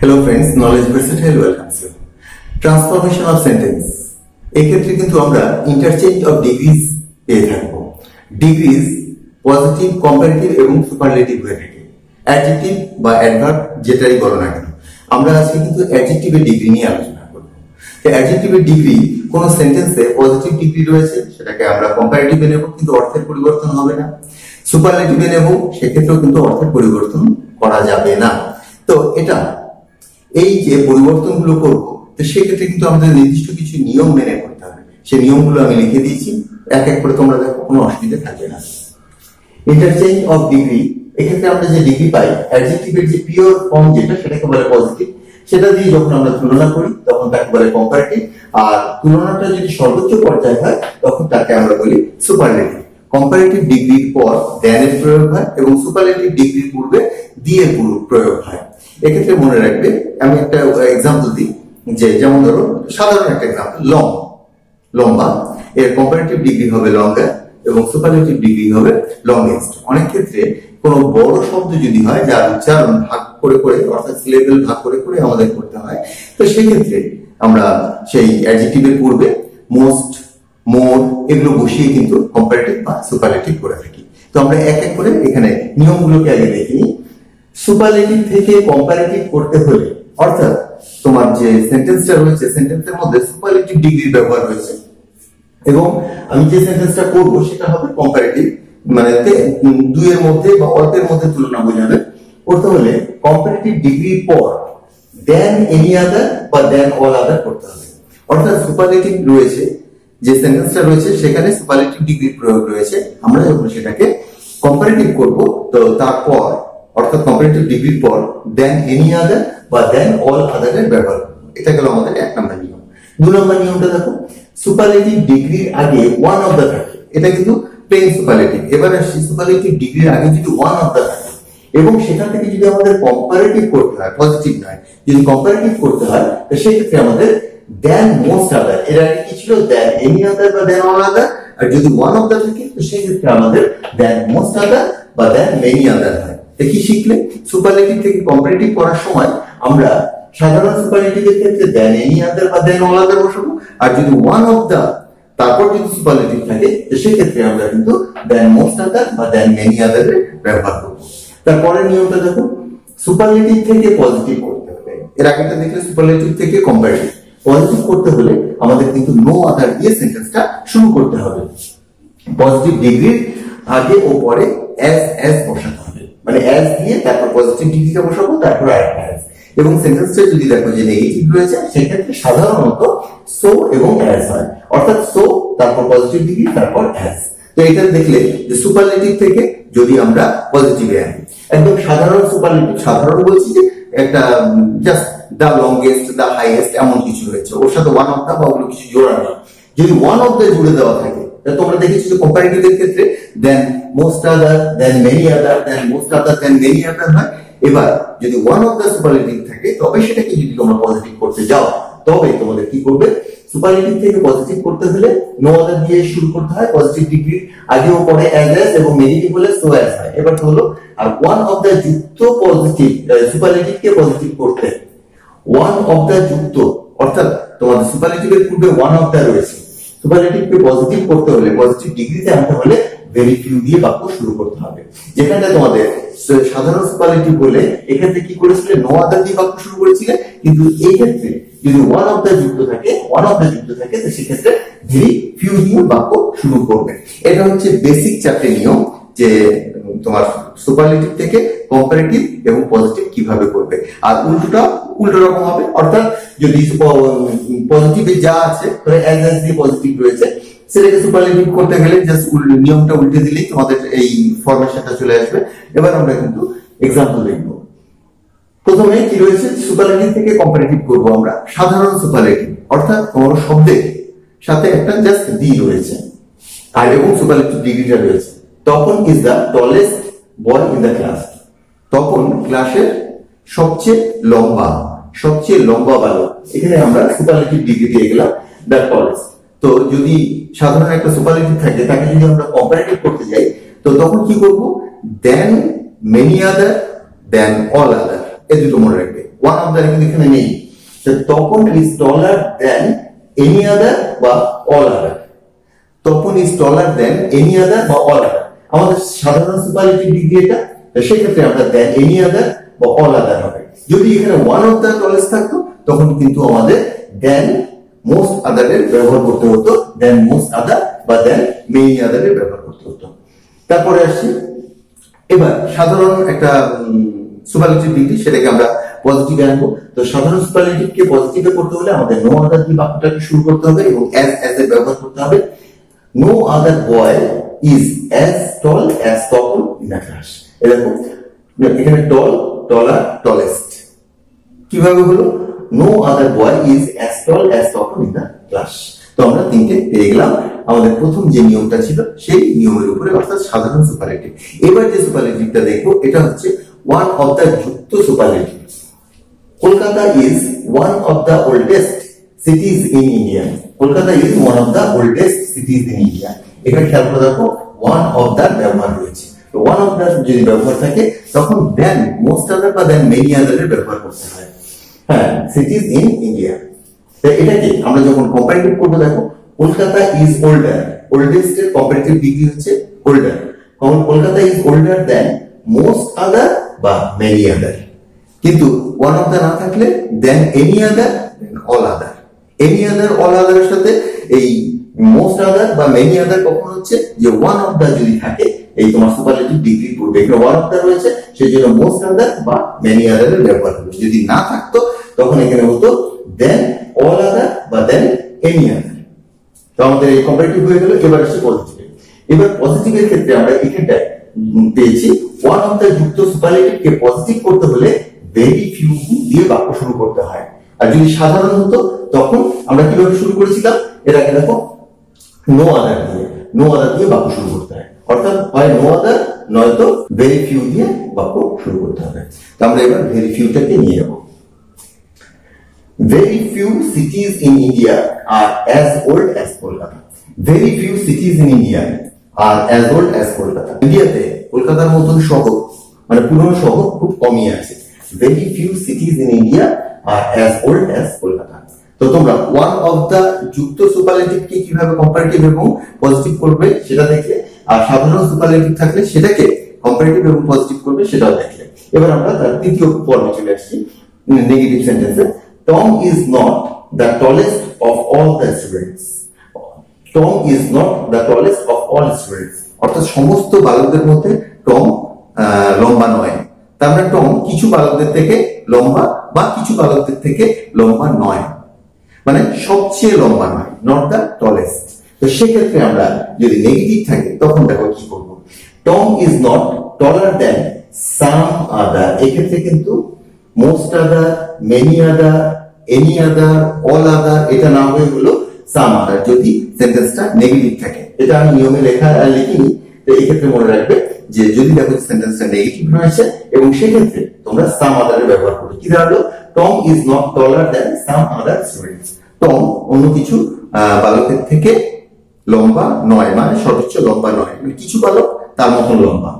Hello friends, Knowledge Versatile welcomes you. Transformation of sentence. এক্ষেত্রে কিন্তু আমরা ইন্টারচেঞ্জ অফ ডিগ্রিজ পেয়ে থাকবো। ডিগ্রিজ পজিটিভ, কম্পারেটিভ এবং সুপারলেটিভ হয়ে থাকে। অ্যাডজেক্টিভ বা অ্যাডভার্ব যেটাই বলো না কেন, আমরা আজকে কিন্তু অ্যাডজেক্টিভের ডিগ্রি নিয়ে আলোচনা করব। তো অ্যাডজেক্টিভের ডিগ্রি কোন সেন্টেন্সে পজিটিভ ডিগ্রি রয়েছে সেটাকে আমরা কম্পারেটিভে নেব, কিন্তু অর্থের পরিবর্তন হবে না। সুপারলেটিভে নেব, সেক্ষেত্রেও কিন্তু অর্থের পরিবর্তন করা যাবে না। তো এটা এই যে পরিবর্তনগুলো করবো, তো সেক্ষেত্রে কিন্তু আমাদের নির্দিষ্ট কিছু নিয়ম মেনে করতে হবে। সেই নিয়মগুলো আমি লিখে দিয়েছি, এক এক করে তোমরা দেখো, কোনো অসুবিধা থাকবে না। ইন্টারচেঞ্জ অফ ডিগ্রি, এক্ষেত্রে আমরা যে ডিগ্রি পাই, অ্যাডজেক্টিভের যে পিওর ফর্ম যেটা, সেটাকে বলে পজিটিভ। সেটা দিয়ে যখন আমরা তুলনা করি তখন তাকে বলে কম্পারেটিভ। আর তুলনাটা যদি সর্বোচ্চ পর্যায়ে হয় তখন তাকে আমরা বলি সুপারলেটিভ। কম্পারেটিভ ডিগ্রির পর দেন এর প্রয়োগ হয় এবং সুপারলেটিভ ডিগ্রির পূর্বে দিয়ে প্রয়োগ হয়। এক্ষেত্রে মনে রাখবে, আমি একটা এক্সাম্পল দিই, যে যেমন ধরো সাধারণ একটা এক্সাম্পল, লম্বা, এর কম্পারেটিভ ডিগ্রি হবে লঙ্গার এবং সুপারলেটিভ ডিগ্রি হবে লংগেস্ট। অনেক ক্ষেত্রে কোনো বড় শব্দ যদি হয় যার উচ্চারণ ভাগ করে করে, অর্থাৎ সিলেবেল ভাগ করে করে আমাদের করতে হয়, তো সেই ক্ষেত্রে আমরা সেই অ্যাডজেক্টিভের পূর্বে মোস্ট, মোর এগুলো বসিয়ে কিন্তু কম্পারেটিভ বা সুপারলেটিভ করে থাকি। তো আমরা এক এক করে এখানে নিয়মগুলোকে আগে দেখি। সুপারলেটিভ থেকে কম্পারেটিভ করতে হলে, অর্থাৎ তোমার যে সেন্টেন্সটা রয়েছে, সেন্টেন্সের মধ্যে সুপারলেটিভ ডিগ্রির ব্যবহার রয়েছে এবং আমি যে সেন্টেন্সটা করব সেটা হবে কম্পারেটিভ, মানে দুইয়ের মধ্যে বা অল্পের মধ্যে তুলনা বোঝাবে। করতে হলে কম্পারেটিভ ডিগ্রির পর দেন এনি আদার বা দেন অল আদার করতে হবে। অর্থাৎ সুপারলেটিভ রয়েছে, যে সেন্টেন্সটা রয়েছে সেখানে সুপারলেটিভ ডিগ্রির প্রয়োগ রয়েছে। আমরা যখন সেটাকে কম্পারেটিভ করব, তো তারপর অর্থাৎ কম্পারেটিভ ডিগ্রির পর দেন এনি আদার বা দেন অল আদারের ব্যবহার করব। এটা গেল আমাদের এক নম্বর নিয়ম। দুই নম্বর নিয়মটা দেখো, সুপারলেটিভ ডিগ্রির আগে ওয়ান অফ দা থাকে, এটা কিন্তু প্লেন সুপারলেটিভ। এবার আসছি, সুপারলেটিভ ডিগ্রির আগে যদি ওয়ান অফ দা থাকে এবং সেখান থেকে যদি আমাদের কম্পারেটিভ করতে হয়, পজিটিভ নয়, যদি কম্পারেটিভ করতে হয়, তো সেক্ষেত্রে আমাদের দেন মোস্ট আদার, এর আগে কি ছিল, দেন এনি আদার বা দেন অল আদার। আর যদি ওয়ান অফ দা থাকে, তো সেই ক্ষেত্রে আমাদের দেন মোস্ট আদার বা দেন মেনি আদার হয়। কি শিখলে, সুপারলেটিভ থেকে কম্পারেটিভ করার সময় আমরা সাধারণ সুপারলেটিভের ক্ষেত্রে দেন এনি আদার বা দেন অল আদার বসাবো। আর যদি ওয়ান অফ দা তারপর যদি সুপারলেটিভ থাকে, তো সেক্ষেত্রে আমরা কিন্তু দেন মোস্ট আদার বা দেন মেনি আদারের ব্যবহার করবো। তারপরের নিয়মটা দেখো, সুপারলেটিভ থেকে পজিটিভ করতে হবে। এর আগেটা দেখলে সুপারলেটিভ থেকে কম্পারেটিভ। পজিটিভ করতে হলে আমাদের কিন্তু নো আদার দিয়ে সেন্টেন্সটা শুরু করতে হবে। পজিটিভ ডিগ্রির আগে ও পরে অ্যাজ বসাতে হবে, মানে অ্যাজ দিয়ে তারপর পজিটিভ ডিগ্রিটা বসাবো, তারপর অ্যাজ। এবং সেন্টেন্সটা যদি দেখো যে নেগেটিভ রয়েছে, সেক্ষেত্রে সাধারণত সো এবং অ্যাজ হয়, অর্থাৎ সো তারপর পজিটিভ ডিগ্রি তারপর অ্যাজ। তো এটা দেখলে যে সুপারলেটিভ থেকে যদি আমরা পজিটিভে আনি, একদম সাধারণ সুপারলেটিভ, সাধারণ বলছি যে একটা just the longest, the highest এমন কিছু রয়েছে, ওর সাথে ওয়ান অফ দা বা ওগুলো কিছু জোড়া নেই। যদি ওয়ান অফ দা জুড়ে দেওয়া থাকে, তোমরা দেখেছো যে কম্পারেটিভের ক্ষেত্রে than most other, than many other, than most other, than many other হয়। এবার যদি ওয়ান অফ দা সুপারলেটিভ থাকে, তবে সেটাকে যদি তোমরা পজিটিভ করতে যাও, তবে তোমাদের কি করবে, সুপারলেটিভ থেকে পজিটিভ করতে হলে নো আদার দিয়ে শুরু করতে হয়, পজিটিভ ডিগ্রি আগে ও পরে অ্যাজ এবং নেগেটিভ হলে সো অ্যাজ হয়। এবার হলো, আর ওয়ান অফ দা যুক্ত পজিটিভ সুপারলেটিভকে পজিটিভ করতে, ওয়ান অফ দা যুক্ত, অর্থাৎ তোমাদের সুপারলেটিভের পূর্বে ওয়ান অফ দা রয়েছে, সুপারলেটিভকে পজিটিভ করতে হলে, পজিটিভ ডিগ্রিতে আনতে হলে ভেরি ফিউ দিয়ে বাক্য শুরু করতে হবে। যেখানে তোমাদের সাধারণ সুপারলেটিভ বলে এক্ষেত্রে কি করেছিলে, নো আদার দিয়ে বাক্য শুরু করেছিলে, কিন্তু এই ক্ষেত্রে যদি ওয়ান অফ দা যুক্ত থাকে, তো সেক্ষেত্রে ভেরি ফিউ দিয়ে বাক্য শুরু করবে। এটা হচ্ছে বেসিক চারটে নিয়ম, যে তোমার সুপারলেটিভ থেকে কম্পারেটিভ এবং পজিটিভ কিভাবে করবে। আর উল্টো রকম হবে, অর্থাৎ যদি পজিটিভে যা আছে, অ্যাজ দিয়ে পজিটিভ রয়েছে, সেটাকে সুপারলেটিভ করতে গেলে জাস্ট নিয়মটা উল্টে দিলেই তোমাদের এই ফরমেশনটা চলে আসবে। এবার আমরা কিন্তু এক্সাম্পল দেখব। প্রথমে কি রয়েছে, সুপারলেটিভ থেকে কম্পারেটিভ করব আমরা সাধারণ সুপারলেটিভ, অর্থাৎ কোন শব্দের সাথে একটা জাস্ট দি রয়েছে আর এবং সুপারলেটিভ ডিগ্রিটা রয়েছে। Tapan is the tallest boy in the class, Tapan ক্লাসের সবচেয়ে লম্বা বালক। এখানে আমরা সুপারলেটিভ ডিগ্রি দিয়ে গেলাম দ্য টলেস্ট। তো যদি সাধারণ একটা সুপারলেটিভ থাকে, তাকে যদি আমরা কম্পারেটিভ করতে যাই, তো তখন কি করব, দেন মেনি আদার, দেন অল আদার, এই দুটো মনে রাখবে। ওয়ান অফ দ্য কিন্তু এখানে নেই, Tapan is taller than any other বা all other. Tapan is taller than any other বা অল আদার আমাদের সাধারণ সুপারলেটিভ ডিগ্রি এটা, সেক্ষেত্রে আমরা দেন এনি আদার বা অল আদার হবে। যদি এখানে ওয়ান অফ দ্য টলেস্ট থাকতো তখন কিন্তু আমাদের দেন মোস্ট আদারের ব্যবহার করতে হতো, দেন মোস্ট আদার বা দেন মেনি আদারের ব্যবহার করতে হতো। তারপরে আসছি এবার সাধারণ একটা সুপারলেটিভ ডিগ্রি, সেটাকে আমরা পজিটিভে আনবো। তো সাধারণ সুপারলেটিভকে পজিটিভে করতে হলে আমাদের নো আদার দিয়ে বাক্যটাকে শুরু করতে হবে এবং অ্যাজ এর ব্যবহার করতে হবে। No other boy is as tall as Tapan in the class. এরকম এখানে টল, টলার, টলেস্ট কিভাবে হলো? No other boy is as tall as Tapan in the class. তো আমরা তিনটে পেয়ে গেলাম। আমাদের প্রথম যে নিয়মটা ছিল সেই নিয়মের উপরে, অর্থাৎ সাধারণ সুপারলেটিভ। এবার যে সুপারলেটিভটা দেখবো এটা হচ্ছে ওয়ান অফ দ্য যুক্ত superlative. Kolkata is one of the oldest cities in India. Kolkata is one of the oldest cities in India. এখানে খেয়াল করে দেখো ওয়ান অফ দ্য ব্যবহার রয়েছে। ওয়ান অফ দ্য যদি ব্যবহার থাকে তখন দেন মোস্ট আদার বা দেন মেনি আদারের ব্যবহার করতে হয়। হ্যাঁ, সিটিজ ইন ইন্ডিয়া। এটাকে আমরা যখন কম্পারেটিভ করবো, দেখো কলকাতা ইজ ওল্ডার, ওল্ডেস্ট এর কম্পারেটিভ ডিগ্রি হচ্ছে older. Kolkata is older than most other বা মেনি আদার। কিন্তু ওয়ান অফ দ্য না থাকলে than any other, than all other. Any other, all আদারের সাথে এই মোস্ট আদার বা মেনি আদার কখন হচ্ছে? যে ওয়ান অফ দ্য যদি থাকে এই তোমার সুপারলেটিভ ডিগ্রি করবে। এখানে ওয়ান অফ দ্য রয়েছে, সেই জন্য মোস্ট আদার বা মেনি আদারের ব্যবহার করবে। যদি না থাকতো তখন এখানে হতো দেন অল আদার বা দেন এনি আদার। তো আমাদের এই কম্পারেটিভ হয়ে গেল। এবার আসছে পজিটিভ। এবার পজিটিভের ক্ষেত্রে আমরা এখানটায় পেয়েছি ওয়ান অফ দ্য যুক্ত সুপারলেটিভকে পজিটিভ করতে হলে ভেরি ফিউ দিয়ে বাক্য শুরু করতে হয়। আর যদি সাধারণ হতো তখন আমরা কিভাবে শুরু করেছিলাম? এর আগে দেখো নো আদার দিয়ে, নো আদার দিয়ে বাক্য শুরু করতে হয়। অর্থাৎ হয় নো আদার নয়তো ভেরি ফিউ দিয়ে বাক্য শুরু করতে হবে। তো আমরা এবার ভেরি ফিউটাকে নিয়ে যাবো। Very few cities in India are as old as Kolkata. Very few cities in India are as old as Kolkata. ইন্ডিয়াতে কলকাতার মতন শহর মানে পুরনো শহর খুব কমই আছে। Very few cities in India are as old as Kolkata. তো তোমরা ওয়ান অফ দা যুক্ত সুপারলেটিভকে কিভাবে কম্পারেটিভ এবং পজিটিভ করবে সেটা দেখলে, আর সাধারণ সুপারলেটিভ থাকলে সেটাকে কম্পারেটিভ এবং পজিটিভ করবে সেটাও দেখলে। এবার আমরা তার তৃতীয় পর্বে চলে আসছি, নেগেটিভ সেন্টেন্সে। Tom is not the tallest of all the students. Tom is not the tallest of all students. অর্থাৎ সমস্ত বালকদের মধ্যে টম লম্বা নয়। তার মানে টম কিছু বালকদের থেকে লম্বা বা কিছু বালকদের থেকে লম্বা নয়, মানে সবচেয়ে লম্বা নয়, নট দ্য টলেস্ট। তো সেক্ষেত্রে আমরা যদি নেগেটিভ থাকে তখন দেখো কি করবো। Tom is not taller then some আদার। এক্ষেত্রে কিন্তু most other, many other, any other, all other এটা না হয়ে হলো সাম আদার যদি সেন্টেন্সটা নেগেটিভ থাকে। এটা আমি নিয়মে লিখিনি। তো এই ক্ষেত্রে মনে রাখবে যে যদি দেখো সেন্টেন্সটা নেগেটিভ রয়েছে এবং সেক্ষেত্রে তোমরা সাম আদারের ব্যবহার করবে। কি দাঁড়ালো? Tom is not taller then some other students. Tom অন্য কিছু বালকের থেকে লম্বা নয়, মানে সর্বোচ্চ লম্বা নয়, মানে কিছু বালক তার মতন লম্বা।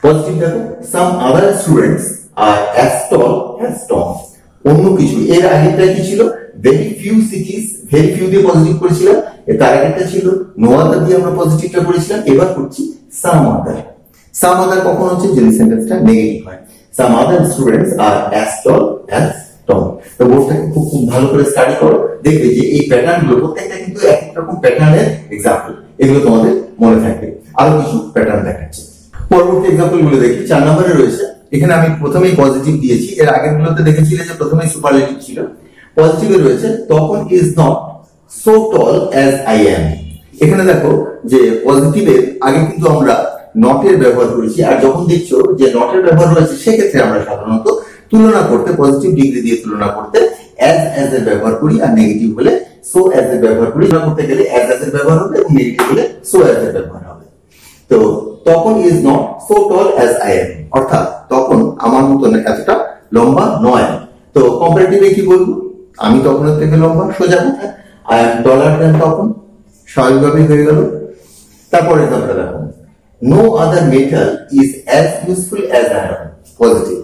পজিটিভ দেখো সাম other students are as tall as Tom। অন্য কিছু, এর আগেরটা কি ছিল? ভেরি ফিউ সিটিজ, ভেরি ফিউ দিয়ে পজিটিভ করেছিলাম। তার আগেরটা ছিল নো আদার দিয়ে আমরা পজিটিভটা করেছিলাম। এবার করছি সাম আদার। সাম আদার কখন হচ্ছে? যদি সেন্টেন্সটা নেগেটিভ হয়। সাম other students are as tall as Tom। তো বোর্ডটাকে খুব ভালো করে স্টাডি করো, দেখবে যে এই প্যাটার্ন গুলো প্রত্যেকটা কিন্তু এক রকম প্যাটার্নের এক্সাম্পল, এগুলো তোমাদের মনে থাকবে। আরো কিছু প্যাটার্ন দেখাচ্ছে। পরবর্তী এক্সাম্পল গুলো দেখি। 4 নম্বরে রয়েছে, এখানে আমি প্রথমেই পজিটিভ দিয়েছি, এর আগের গুলোতে দেখেছিলে যে প্রথমেই সুপারলেটিভ ছিল। পজিটিভে রয়েছে Tapan is not so tall as I am. এখানে দেখো যে পজিটিভের আগে কিন্তু আমরা নট এর ব্যবহার করেছি, আর যখন দেখছো যে নট এর ব্যবহার রয়েছে সেক্ষেত্রে আমরা সাধারণত তুলনা করতে, পজিটিভ ডিগ্রি দিয়ে তুলনা করতে অ্যাজ এর ব্যবহার করি, আর নেগেটিভ হলে সো অ্যাজ এর ব্যবহার করি। তুলনা করতে গেলে অ্যাজ এর ব্যবহার হবে এবং নেগেটিভ হলে সো অ্যাজ এর ব্যবহার হবে। তো Tapan is not so tall as I am, অর্থাৎ তপন আমার মতো এতটা লম্বা নয়। তো কম্পারেটিভে কি বলবো? আমি তপনের থেকে লম্বা, সোজা কথা। I am taller than Tapan, স্বাভাবিকভাবেই হয়ে গেল। তারপরে এক্সাম্পল দেখো, no other metal is as useful as iron. Positive.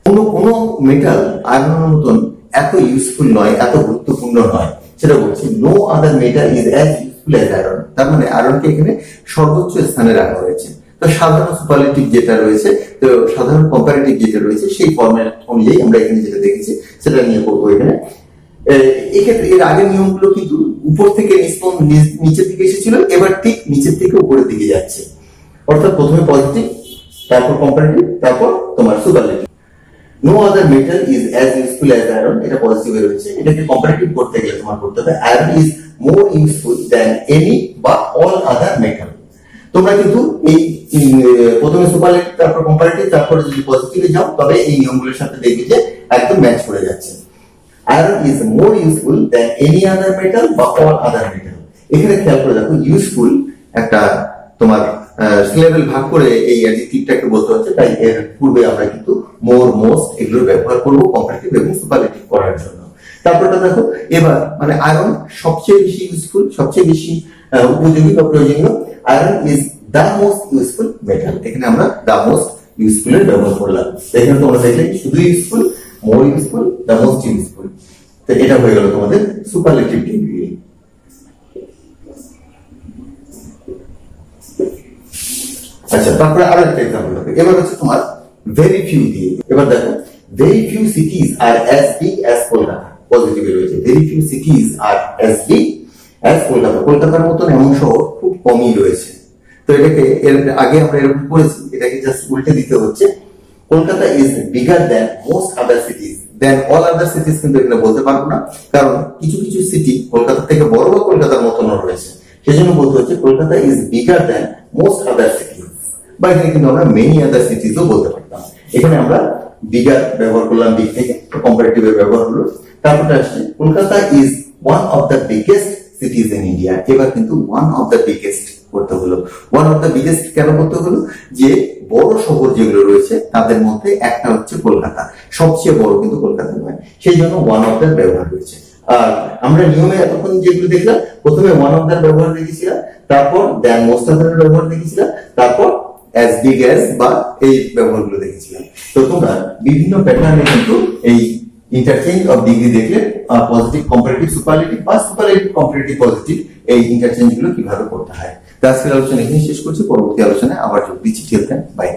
অন্য কোন কোনো মেটাল আয়রনের মতন এত ইউজফুল নয়, এত গুরুত্বপূর্ণ নয়, সেটা বলছি no other metal is as useful as iron. তার মানে আয়রনকে এখানে সর্বোচ্চ স্থানে রাখা হয়েছে। তো সাধারণ সুপারলেটিভ যেটা রয়েছে, তো সাধারণ কম্পারেটিভ যেটা রয়েছে, সেই ফরম্যাট অনুযায়ী আমরা এখানে যেটা দেখেছি সেটা নিয়ে করবো এখানে। এক্ষেত্রে এর আগের নিয়মগুলো কিন্তু উপর থেকে নিচের দিকে এসেছিল, এবার ঠিক নিচের থেকে উপরের দিকে যাচ্ছে। অর্থাৎ প্রথমে পজিটিভ, তারপর কম্পারেটিভ, তারপর তোমার superlative. No other metal is as useful as iron, এটা পজিটিভে রয়েছে। এটাকে কম্পারেটিভ করতে গেলে তোমার করতে হবে iron is more useful than any বা অল আদার মেটাল। তোমরা কিন্তু এই প্রথমে সুপারলেটিভ, তারপর কম্পারেটিভ, তারপরে যদি পজিটিভে যাও তবে এই নিয়মগুলোর সাথে দেখবে যে একদম ম্যাচ করে যাচ্ছে। Iron is more useful than any other metal বা অল আদার মেটাল। এখানে খেয়াল করে দেখো ইউজফুল একটা তোমার সিলেবেল ভাগ করে এই অ্যাডজেক্টিভটাকে বলতে হচ্ছে, তাই এর পূর্বে আমরা কিন্তু মোর, মোস্ট এগুলোর ব্যবহার করবো কম্পারেটিভ এবং সুপারলেটিভ করার জন্য। তারপরটা দেখো এবার মানে আয়রন সবচেয়ে বেশি ইউজফুল, সবচেয়ে বেশি উপযোগী বা প্রয়োজনীয়। Iron is the most useful metal. এখানে আমরা দা মোস্ট ইউজফুল এর ব্যবহার করলাম। এখানে তোমরা দেখলে শুধু useful, more useful, the most useful. তো এটা হয়ে গেল তোমাদের সুপারলেটিভ ডিগ্রি। আচ্ছা, তারপরে আরো একটা এক্সাম্পল হবে। এবার হচ্ছে তোমার ভেরি ফিউ দিয়ে। এবার দেখো ভেরি ফিউ সিটিজ আর অ্যাজ বিগ অ্যাজ কলকাতা, পজিটিভে রয়েছে। ভেরি ফিউ সিটিজ আর অ্যাজ বিগ অ্যাজ কলকাতা। কলকাতার মতন এমন শহর খুব কমই রয়েছে। তো এটাকে এর আগে আমরা এরকম করেছি, এটাকে জাস্ট উল্টে দিতে হচ্ছে। Kolkata is bigger than most other cities. Then all other cities কিন্তু এখানে বলতে পারবো না, কারণ কিছু কিছু সিটি কলকাতা থেকে বড় বা কলকাতার মতনও রয়েছে। সেই জন্য বলতে হচ্ছে Kolkata is bigger than most other সিটিজ। বা এখানে কিন্তু আমরা মেনি আদার সিটিজও বলতে পারতাম। এখানে আমরা বিগার ব্যবহার করলাম, বিগ থেকে কম্পারেটিভের ব্যবহার হলো। তারপরে আসছে Kolkata is one of the biggest cities in India. এবার কিন্তু ওয়ান অফ দ্য বিগেস্ট করতে হলো। ওয়ান অফ দ্য বিগেস্ট কেন করতে হলো? যে বড় শহর যেগুলো রয়েছে তাদের মধ্যে একটা হচ্ছে কলকাতা, সবচেয়ে বড় কিন্তু কলকাতা নয়, সেই জন্য ওয়ান অফ দ্য ব্যবহার হয়েছে। আর আমরা নিয়মে এতক্ষণ যেগুলো দেখলাম, প্রথমে ওয়ান অফ দ্য ব্যবহার দেখেছিলাম, তারপর দেন মোস্ট অফ দ্য ব্যবহার দেখেছিলাম, তারপর অ্যাজ বিগ অ্যাজ বা এই ব্যবহারগুলো দেখেছিলাম। তো তোমরা বিভিন্ন প্যাটার্নে কিন্তু এই ইন্টারচেঞ্জ অফ ডিগ্রি দেখলে পজিটিভ কম্পারেটিভ সুপারলেটিভ বা সুপারলেটিভ কম্পারেটিভ পজিটিভ এই ইন্টারচেঞ্জ গুলো কিভাবে করতে হয়। আজকের আলোচনা এখানে শেষ করছি। পরবর্তী আলোচনায় আবার যোগ দিচ্ছি। বাই।